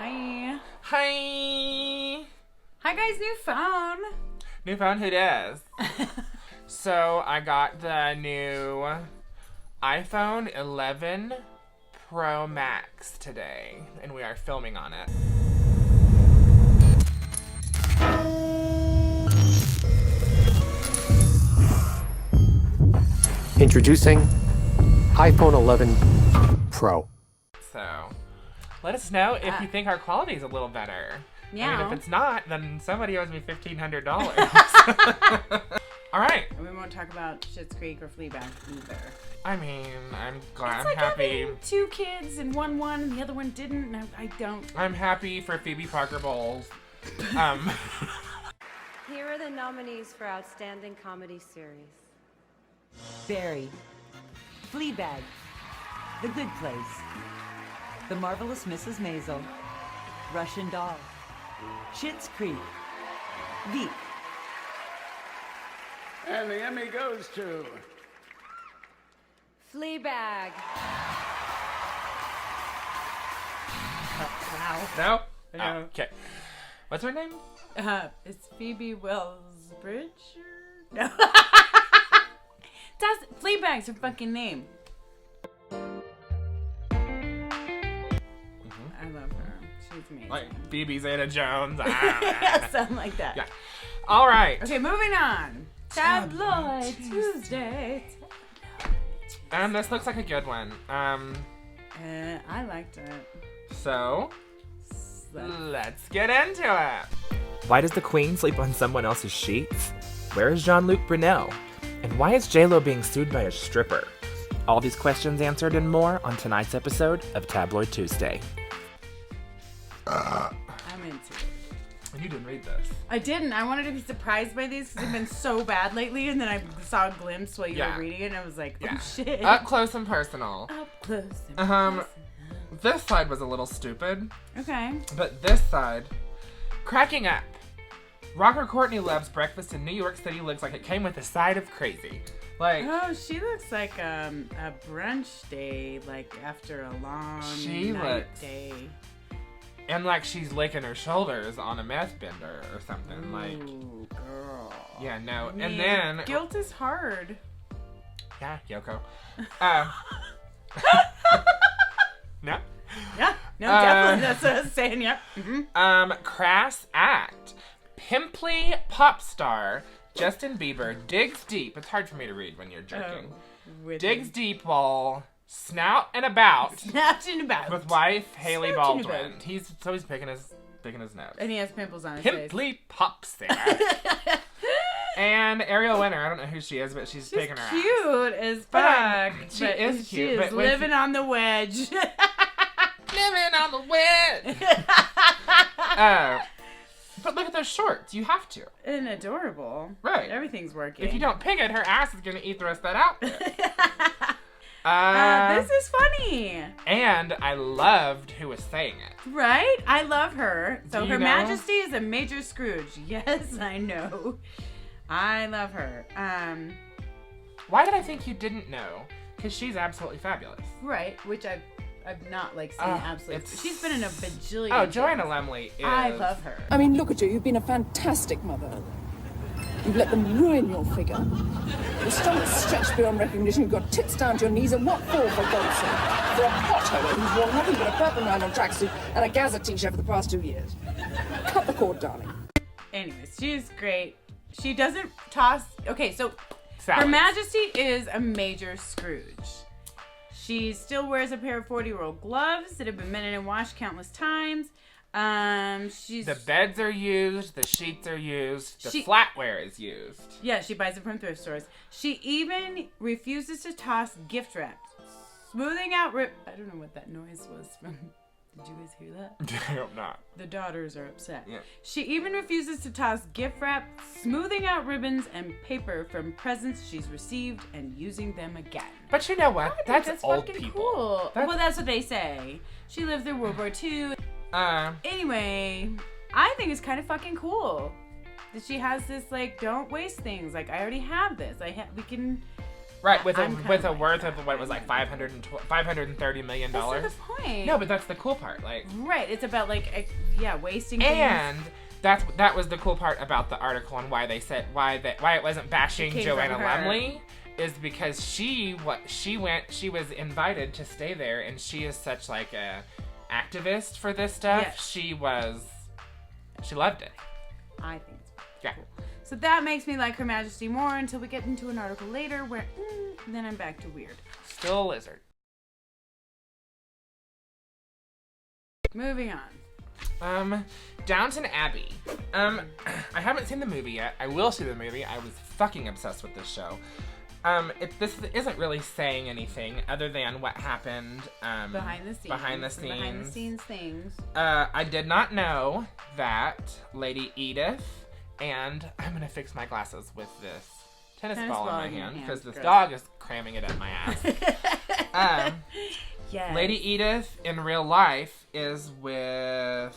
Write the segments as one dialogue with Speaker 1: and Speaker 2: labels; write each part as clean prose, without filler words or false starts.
Speaker 1: Hi.
Speaker 2: Hi.
Speaker 1: Hi guys, new phone.
Speaker 2: New phone, who does? So I got the new iPhone 11 Pro Max today, and we are filming on it.
Speaker 3: Introducing iPhone 11 Pro.
Speaker 2: So let us know if you think our quality is a little better.
Speaker 1: Yeah.
Speaker 2: I mean, if it's not, then somebody owes me $1,500. All right.
Speaker 1: We won't talk about Schitt's Creek or Fleabag either.
Speaker 2: I mean, I'm glad.
Speaker 1: It's
Speaker 2: I'm
Speaker 1: like
Speaker 2: happy.
Speaker 1: having two kids and one won and the other one didn't. And I don't.
Speaker 2: I'm happy for Phoebe Parker Bowles.
Speaker 4: Here are the nominees for Outstanding Comedy Series.
Speaker 5: Barry, Fleabag, The Good Place, The Marvelous Mrs. Maisel, Russian Doll, Schitt's Creek, Veep.
Speaker 6: And the Emmy goes to...
Speaker 4: Fleabag.
Speaker 1: Wow.
Speaker 2: No?
Speaker 1: No.
Speaker 2: Okay. What's her name?
Speaker 1: It's Phoebe Wells-Bridger? No. That's Fleabag's her fucking name. I love her. She's amazing.
Speaker 2: Like Phoebe Zeta-Jones.
Speaker 1: Yeah, something like that.
Speaker 2: Yeah. All right.
Speaker 1: Okay, moving on. Tabloid Tuesday.
Speaker 2: This looks like a good one.
Speaker 1: I liked it.
Speaker 2: So let's get into it.
Speaker 7: Why does the Queen sleep on someone else's sheets? Where is Jean-Luc Brunel? And why is J-Lo being sued by a stripper? All these questions answered and more on tonight's episode of Tabloid Tuesday.
Speaker 1: I'm into it.
Speaker 2: And you didn't read this.
Speaker 1: I didn't. I wanted to be surprised by these because they've been so bad lately, and then I saw a glimpse while you were reading it, and I was like, oh shit.
Speaker 2: Up close and personal.
Speaker 1: Up close and personal.
Speaker 2: This side was a little stupid,
Speaker 1: Okay.
Speaker 2: but this side, cracking up. Rocker Courtney loves breakfast in New York City looks like it came with a side of crazy. Like,
Speaker 1: Oh, she looks like a brunch day, like after a long
Speaker 2: She
Speaker 1: night
Speaker 2: looks-
Speaker 1: day.
Speaker 2: and like she's licking her shoulders on a meth bender or something. Like,
Speaker 1: Ooh, girl.
Speaker 2: yeah, no.
Speaker 1: Man,
Speaker 2: And then,
Speaker 1: guilt is hard.
Speaker 2: yeah, Yoko. No.
Speaker 1: Yeah. No, definitely. That's what I was saying. Yep. Mm-hmm.
Speaker 2: Crass act. Pimply pop star Justin Bieber digs deep. It's hard for me to read when you're jerking. Digs deep while snout and about
Speaker 1: Snatching about.
Speaker 2: with wife Haley
Speaker 1: Snatching
Speaker 2: Baldwin.
Speaker 1: about.
Speaker 2: He's picking his nose.
Speaker 1: And he has pimples on his face.
Speaker 2: Pimply pop singer. And Ariel Winter, I don't know who she is, but she's picking her ass.
Speaker 1: Cute as
Speaker 2: But,
Speaker 1: fuck.
Speaker 2: she
Speaker 1: but
Speaker 2: is
Speaker 1: She
Speaker 2: cute,
Speaker 1: is
Speaker 2: but when
Speaker 1: living on the wedge.
Speaker 2: Living on the wedge. But look at those shorts. You have to.
Speaker 1: And adorable.
Speaker 2: Right.
Speaker 1: Everything's working.
Speaker 2: If you don't pick it, her ass is going to eat the rest of that outfit.
Speaker 1: This is funny.
Speaker 2: And I loved who was saying it.
Speaker 1: Right? I love her. So
Speaker 2: Do you
Speaker 1: Her
Speaker 2: know?
Speaker 1: Majesty is a major Scrooge. Yes, I know. I love her.
Speaker 2: Why did I think you didn't know? Because she's absolutely fabulous.
Speaker 1: Right, which I've not like seen absolutely.
Speaker 2: it's-
Speaker 1: She's been in a bajillion.
Speaker 2: Oh,
Speaker 1: things.
Speaker 2: Joanna Lumley is...
Speaker 1: I love her.
Speaker 8: I mean, look at you. You've been a fantastic mother. You've let them ruin your figure. Your stomach's stretched beyond recognition. You've got tits down to your knees. And what for God's sake? For a pothead who's worn nothing but a purple nylon tracksuit and a Gaza t-shirt for the past 2 years. Cut the cord, darling.
Speaker 1: Anyways, she's great. She doesn't toss... Okay, so
Speaker 2: Salads.
Speaker 1: Her Majesty is a major Scrooge. She still wears a pair of 40-year-old gloves that have been mended and washed countless times. She's...
Speaker 2: The beds are used, the sheets are used, the
Speaker 1: She-
Speaker 2: flatware is used.
Speaker 1: Yeah, she buys it from thrift stores. She even refuses to toss gift wrap. Smoothing out I don't know what that noise was from. Did you guys hear that?
Speaker 2: I hope not.
Speaker 1: The daughters are upset.
Speaker 2: Yeah.
Speaker 1: She even refuses to toss gift wrap, smoothing out ribbons and paper from presents she's received and using them again.
Speaker 2: But you know what?
Speaker 1: I think
Speaker 2: That's old
Speaker 1: fucking
Speaker 2: people.
Speaker 1: Cool.
Speaker 2: That's-
Speaker 1: Well, that's what they say. She lived through World War II.
Speaker 2: Uh,
Speaker 1: Anyway, I think it's kind of fucking cool that she has this, like, don't waste things. Like, I already have this. We can
Speaker 2: Right, with
Speaker 1: I'm
Speaker 2: a
Speaker 1: kinda
Speaker 2: with a
Speaker 1: like
Speaker 2: worth
Speaker 1: that.
Speaker 2: of what was like $530 million.
Speaker 1: That's not the point.
Speaker 2: No, but that's the cool part. Like,
Speaker 1: Right. It's about wasting things.
Speaker 2: and that was the cool part about the article and why they said why it wasn't bashing
Speaker 1: It came
Speaker 2: Joanna
Speaker 1: from her.
Speaker 2: Lumley is because she was invited to stay there, and she is such like a activist for this stuff.
Speaker 1: Yes.
Speaker 2: She loved it.
Speaker 1: I think it's
Speaker 2: Yeah.
Speaker 1: cool. So that makes me like Her Majesty more until we get into an article later where then I'm back to weird.
Speaker 2: Still a lizard.
Speaker 1: Moving on.
Speaker 2: Downton Abbey. I haven't seen the movie yet. I will see the movie. I was fucking obsessed with this show. This isn't really saying anything other than what happened
Speaker 1: Behind the scenes things.
Speaker 2: I did not know that Lady Edith and I'm gonna fix my glasses with this tennis ball in my hand because this dog is cramming it up my ass.
Speaker 1: Yes.
Speaker 2: Lady Edith in real life is with.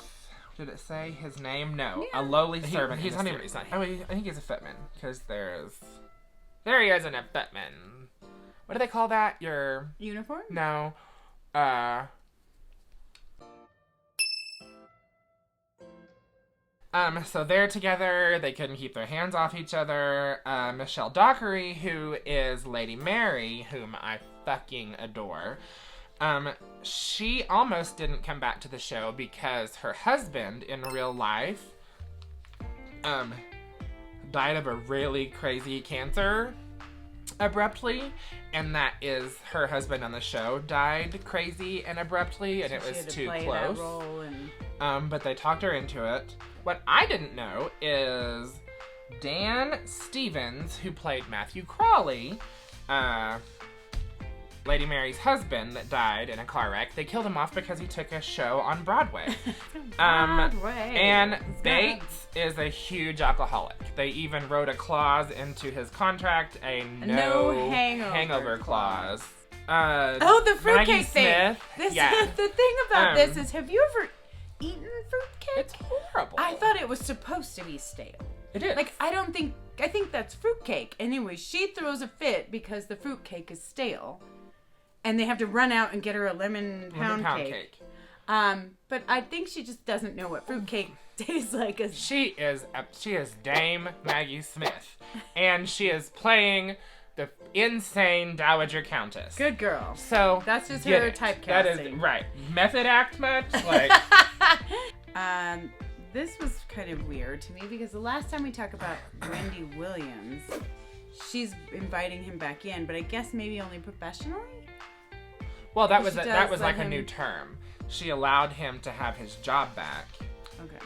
Speaker 2: Did it say his name? No, a lowly servant. He's not even. He's not. I think he's a footman because there he is in a footman. What do they call that? Your
Speaker 1: uniform?
Speaker 2: No. So they're together. They couldn't keep their hands off each other. Michelle Dockery, who is Lady Mary, whom I fucking adore. She almost didn't come back to the show because her husband in real life, died of a really crazy cancer abruptly, and that is her husband on the show died crazy and abruptly, and it was too close. But they talked her into it. What I didn't know is Dan Stevens, who played Matthew Crawley, Lady Mary's husband that died in a car wreck, they killed him off because he took a show on Broadway. And Bates is a huge alcoholic. They even wrote a clause into his contract, a no hangover clause.
Speaker 1: The fruitcake thing.
Speaker 2: Smith,
Speaker 1: The thing about this is, have you ever eaten fruitcake?
Speaker 2: It's horrible.
Speaker 1: I thought it was supposed to be stale.
Speaker 2: It is.
Speaker 1: I think that's fruitcake. Anyway, she throws a fit because the fruitcake is stale. And they have to run out and get her a lemon pound cake. But I think she just doesn't know what fruitcake tastes like.
Speaker 2: She is Dame Maggie Smith. And she is playing the insane Dowager Countess.
Speaker 1: Good girl.
Speaker 2: So
Speaker 1: that's just her typecasting.
Speaker 2: That is right. Method act much? Like
Speaker 1: this was kind of weird to me because the last time we talked about Wendy Williams, she's inviting him back in, but I guess maybe only professionally?
Speaker 2: Well, that was like a new term. She allowed him to have his job back.
Speaker 1: Okay.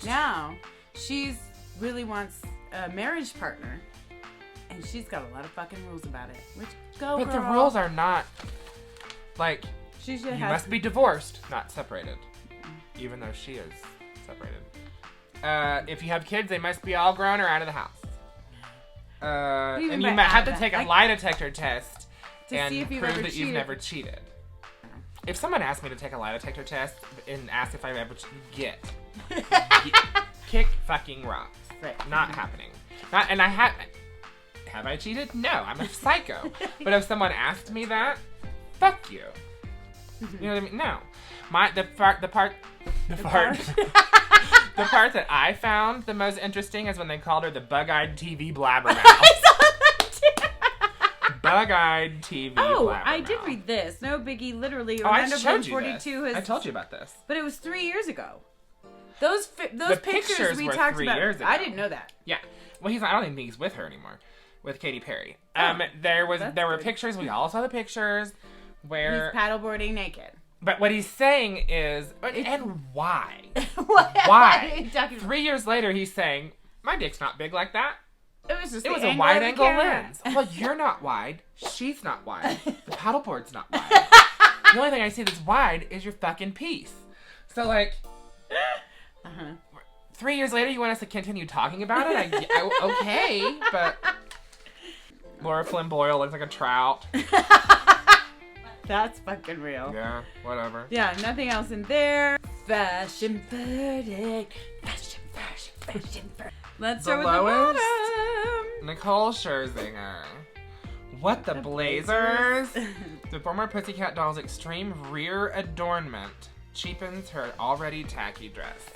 Speaker 1: Now, she's really wants a marriage partner, and she's got a lot of fucking rules about it. But
Speaker 2: the rules are not, like, you must be divorced, not separated. Even though she is separated. If you have kids, they must be all grown or out of the house. And you might have to take a lie detector test and prove that you've never cheated. If someone asked me to take a lie detector test and asked if I've ever kick fucking rocks.
Speaker 1: Right.
Speaker 2: Not happening. Have I cheated? No, I'm a psycho. But if someone asked me that, fuck you. You know what I mean? No. The part the part that I found the most interesting is when they called her the bug-eyed TV blabbermouth. Bug-eyed TV blabbermouth.
Speaker 1: I did read this. No biggie. Literally,
Speaker 2: I showed you
Speaker 1: 42
Speaker 2: this. I told you about this.
Speaker 1: But it was 3 years ago. Those pictures we
Speaker 2: were
Speaker 1: talked
Speaker 2: 3
Speaker 1: about.
Speaker 2: years ago.
Speaker 1: I didn't know that.
Speaker 2: Yeah. Well, I don't think he's with her anymore. With Katy Perry. There were pictures. We all saw the pictures where
Speaker 1: he's paddleboarding naked.
Speaker 2: But what he's saying is, and why?
Speaker 1: Why?
Speaker 2: 3 years later, he's saying, my dick's not big like that.
Speaker 1: It was
Speaker 2: a wide angle lens. Well, you're not wide. She's not wide. The paddleboard's not wide. The only thing I see that's wide is your fucking piece. So, like, 3 years later, you want us to continue talking about it? Okay, but Laura Flynn Boyle looks like a trout.
Speaker 1: That's fucking real.
Speaker 2: Yeah, whatever.
Speaker 1: Yeah, nothing else in there. Fashion verdict. Fashion verdict. Let's start with the bottom.
Speaker 2: Nicole Scherzinger. What the blazers? The former Pussycat Doll's extreme rear adornment cheapens her already tacky dress.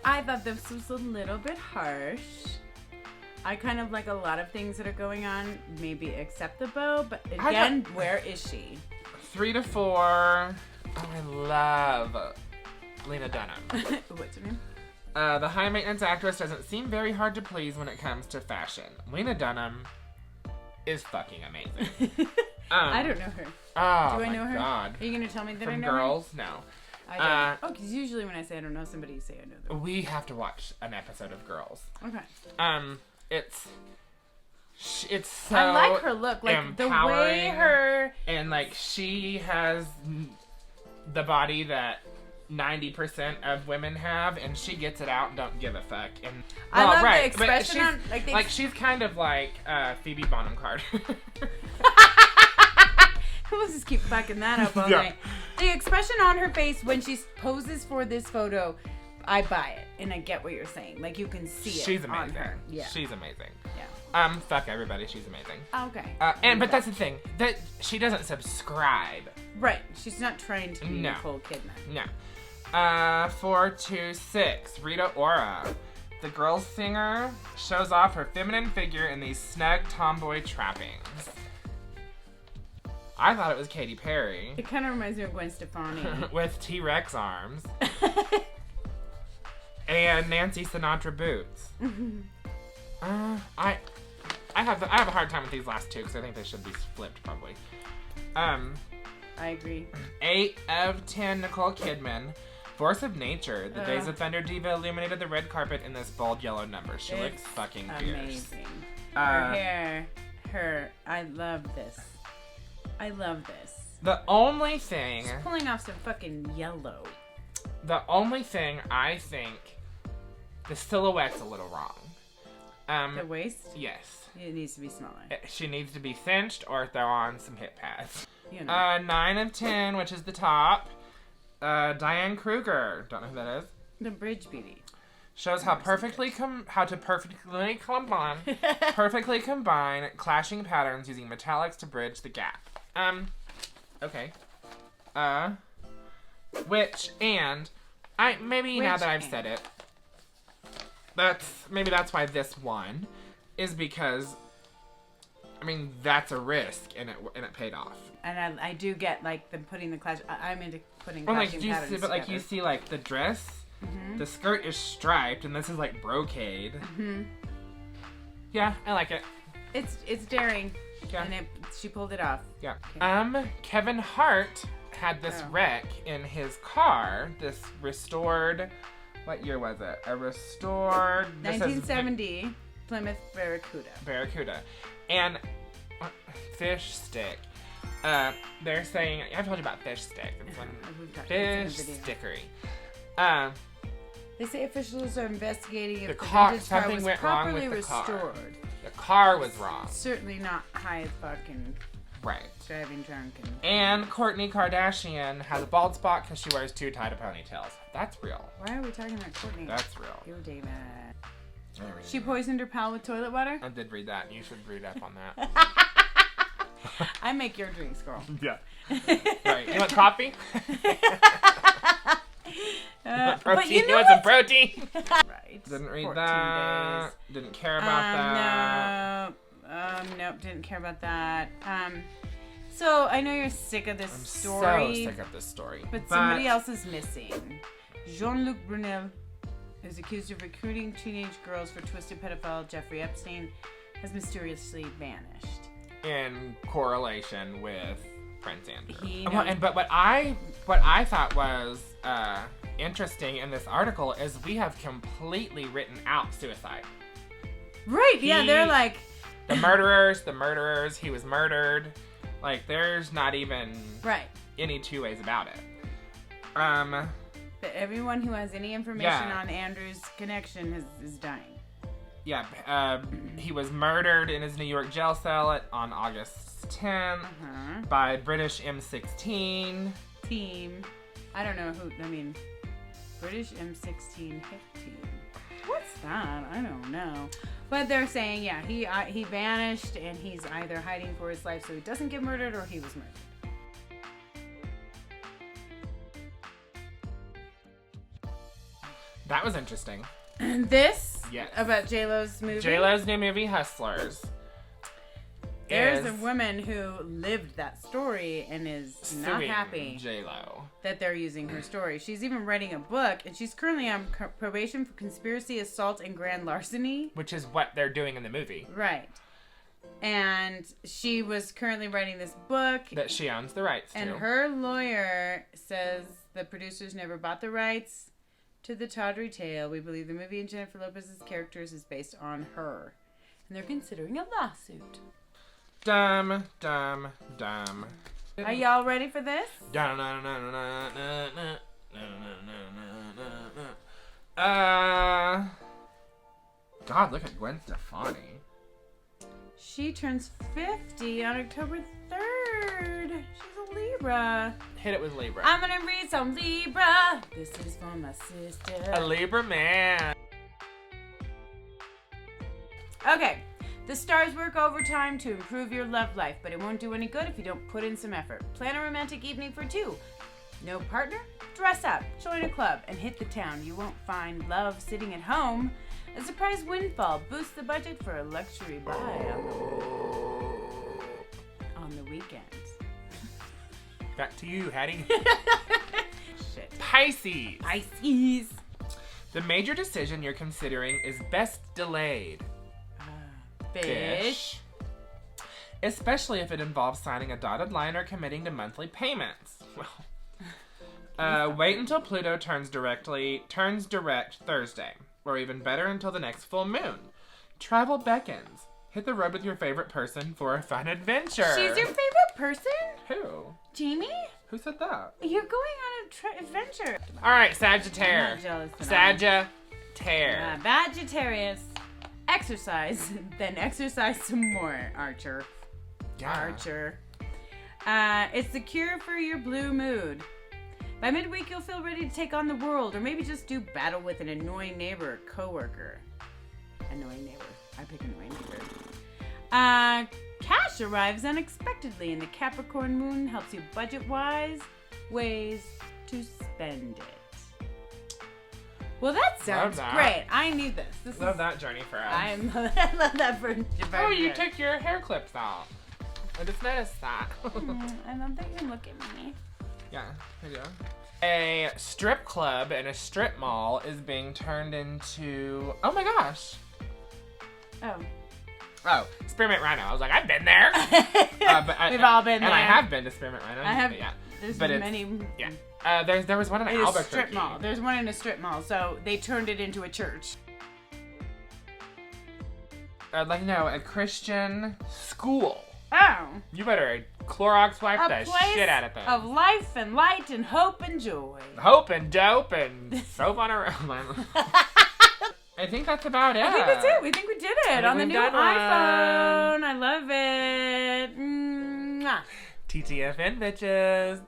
Speaker 1: I thought this was a little bit harsh. I kind of like a lot of things that are going on, maybe except the bow, but again, where is she?
Speaker 2: 3 to 4. Oh, I love Lena Dunham.
Speaker 1: What's her name?
Speaker 2: The high maintenance actress doesn't seem very hard to please when it comes to fashion. Lena Dunham is fucking amazing.
Speaker 1: I don't know her.
Speaker 2: Oh,
Speaker 1: do I know her?
Speaker 2: God.
Speaker 1: Are you going to tell me that
Speaker 2: From
Speaker 1: I know
Speaker 2: Girls?
Speaker 1: her?
Speaker 2: No.
Speaker 1: I don't. Because usually when I say I don't know somebody, you say I know them.
Speaker 2: We have to watch an episode of Girls.
Speaker 1: Okay.
Speaker 2: It's so
Speaker 1: I like her look, like
Speaker 2: empowering,
Speaker 1: the way her
Speaker 2: and like she has the body that 90% of women have, and she gets it out and don't give a fuck. And
Speaker 1: I love the expression on
Speaker 2: she's kind of like Phoebe Bonham Carter.
Speaker 1: We'll just keep fucking that up all night. The expression on her face when she poses for this photo, I buy it, and I get what you're saying. Like you can see it.
Speaker 2: She's amazing.
Speaker 1: On her. Yeah.
Speaker 2: She's amazing.
Speaker 1: Yeah.
Speaker 2: Fuck everybody. She's amazing.
Speaker 1: Okay.
Speaker 2: But that's the thing that she doesn't subscribe.
Speaker 1: Right. She's not trying to be
Speaker 2: No.
Speaker 1: Nicole Kidman.
Speaker 2: No. 4 to 6. Rita Ora. The girl singer shows off her feminine figure in these snug tomboy trappings. I thought it was Katy Perry.
Speaker 1: It kind of reminds me of Gwen Stefani.
Speaker 2: With T-Rex arms. And Nancy Sinatra boots. I have a hard time with these last two because I think they should be flipped probably.
Speaker 1: I agree.
Speaker 2: 8 of 10 Nicole Kidman. Force of Nature. The Days of Thunder diva illuminated the red carpet in this bold yellow number. She looks fucking fierce.
Speaker 1: Amazing. Her hair. I love this.
Speaker 2: The only thing.
Speaker 1: She's pulling off some fucking yellow.
Speaker 2: The only thing I think, the silhouette's a little wrong.
Speaker 1: The waist?
Speaker 2: Yes.
Speaker 1: It needs to be smaller.
Speaker 2: She needs to be cinched or throw on some hip pads.
Speaker 1: You know.
Speaker 2: 9 of 10, which is the top. Diane Kruger, don't know who that is.
Speaker 1: The Bridge Beauty.
Speaker 2: Shows how perfectly combine clashing patterns using metallics to bridge the gap. Okay. Now that I've said it, that's why this one is because, I mean, that's a risk and it paid off.
Speaker 1: And I do get like them putting the clash. I'm into putting
Speaker 2: Well,
Speaker 1: clashing patterns together.
Speaker 2: like you see like the dress, the skirt is striped and this is like brocade. Yeah, I like it.
Speaker 1: It's daring.
Speaker 2: Yeah.
Speaker 1: And she pulled it off.
Speaker 2: Yeah.
Speaker 1: Okay.
Speaker 2: Kevin Hart had this wreck in his car. This restored. What year was it? A restored.
Speaker 1: 1970 Plymouth Barracuda.
Speaker 2: And fish stick. They're saying I've told you about fish stick. It's when fish stickery.
Speaker 1: They say officials are investigating if the
Speaker 2: car
Speaker 1: vintage car
Speaker 2: something
Speaker 1: was
Speaker 2: went wrong
Speaker 1: properly
Speaker 2: with the car.
Speaker 1: restored.
Speaker 2: The car was wrong.
Speaker 1: Certainly not high as fuck and
Speaker 2: right.
Speaker 1: Driving drunk
Speaker 2: and Kourtney Kardashian has a bald spot because she wears 2 tied ponytails. That's real.
Speaker 1: Why are we talking about Kourtney?
Speaker 2: That's real.
Speaker 1: Ew, David. She poisoned her pal with toilet water?
Speaker 2: I did read that. You should read up on that.
Speaker 1: I make your drinks, girl.
Speaker 2: Yeah. Right. You want coffee?
Speaker 1: But you know
Speaker 2: want some protein?
Speaker 1: Right.
Speaker 2: Didn't read that.
Speaker 1: Days.
Speaker 2: Didn't care about that.
Speaker 1: Nope. Didn't care about that. So I know you're sick of this story.
Speaker 2: I'm so sick of this story.
Speaker 1: But somebody else is missing. Jean-Luc Brunel is accused of recruiting teenage girls for twisted pedophile Jeffrey Epstein has mysteriously vanished.
Speaker 2: In correlation with Prince Andrew.
Speaker 1: But
Speaker 2: what I thought was interesting in this article is we have completely written out suicide.
Speaker 1: Right, yeah, they're like
Speaker 2: the murderers, he was murdered. Like there's not even any two ways about it.
Speaker 1: But everyone who has any information on Andrew's connection is dying.
Speaker 2: Yeah, he was murdered in his New York jail cell on August 10th by British M16
Speaker 1: team. I don't know who. I mean, British M16 hit team. What's that? I don't know. But they're saying, yeah, he vanished and he's either hiding for his life so he doesn't get murdered or he was murdered.
Speaker 2: That was interesting.
Speaker 1: And this,
Speaker 2: Yes.
Speaker 1: about J-Lo's movie.
Speaker 2: J-Lo's new movie, Hustlers.
Speaker 1: There's a woman who lived that story and is not happy
Speaker 2: J-Lo
Speaker 1: that they're using her story. She's even writing a book, and she's currently on probation for conspiracy, assault, and grand larceny.
Speaker 2: Which is what they're doing in the movie.
Speaker 1: Right. And she was currently writing this book.
Speaker 2: That she owns the rights to.
Speaker 1: And her lawyer says the producers never bought the rights to the tawdry tale. We believe the movie and Jennifer Lopez's characters is based on her. And they're considering a lawsuit.
Speaker 2: Dumb.
Speaker 1: Are y'all ready for this?
Speaker 2: God, look at Gwen Stefani.
Speaker 1: She turns 50 on October 3rd. She's a Libra.
Speaker 2: Hit it with Libra.
Speaker 1: I'm gonna read some Libra. This is for my sister.
Speaker 2: A Libra man.
Speaker 1: Okay. The stars work overtime to improve your love life, but it won't do any good if you don't put in some effort. Plan a romantic evening for two. No partner? Dress up, join a club, and hit the town. You won't find love sitting at home. A surprise windfall boosts the budget for a luxury buy on the weekends.
Speaker 2: Back to you, Hattie.
Speaker 1: Shit.
Speaker 2: Pisces.
Speaker 1: Pisces.
Speaker 2: The major decision you're considering is best delayed.
Speaker 1: Fish.
Speaker 2: Especially if it involves signing a dotted line or committing to monthly payments. Well, wait until Pluto turns direct Thursday, or even better, until the next full moon. Travel beckons. Hit the road with your favorite person for a fun adventure.
Speaker 1: She's your favorite person?
Speaker 2: Who?
Speaker 1: Jamie?
Speaker 2: Who said that?
Speaker 1: You're going on an adventure.
Speaker 2: All right, Sagittarius.
Speaker 1: I'm not jealous tonight.
Speaker 2: Sagittarius.
Speaker 1: Sagittarius. Exercise, then exercise some more, Archer.
Speaker 2: Yeah.
Speaker 1: Archer. It's the cure for your blue mood. By midweek, you'll feel ready to take on the world, or maybe just do battle with an annoying neighbor or coworker. Annoying neighbor. I pick annoying neighbor. Cash arrives unexpectedly, and the Capricorn moon helps you budget-wise ways to spend it. Well, that sounds great. I need this.
Speaker 2: Love that journey for us.
Speaker 1: I love that for
Speaker 2: Oh, you took your hair clips out. I just noticed that.
Speaker 1: I love that you look at me.
Speaker 2: Yeah, I do. A strip club in a strip mall is being turned into... Oh my gosh. Oh, Spearmint Rhino. I was like, I've been there.
Speaker 1: We've all been there.
Speaker 2: And I have been to Spearmint Rhino.
Speaker 1: I have.
Speaker 2: Yeah.
Speaker 1: There's
Speaker 2: but
Speaker 1: many.
Speaker 2: Yeah. There was one in Albuquerque.
Speaker 1: Strip mall. There's one in a strip mall. So they turned it into a church.
Speaker 2: A Christian school.
Speaker 1: Oh.
Speaker 2: You better Clorox wipe the shit out of things.
Speaker 1: Of life and light and hope and joy.
Speaker 2: Hope and dope and soap on a... I think that's about it.
Speaker 1: I think that's it. We think we did it on the new iPhone.
Speaker 2: One.
Speaker 1: I love it. Mwah.
Speaker 2: TTFN, bitches.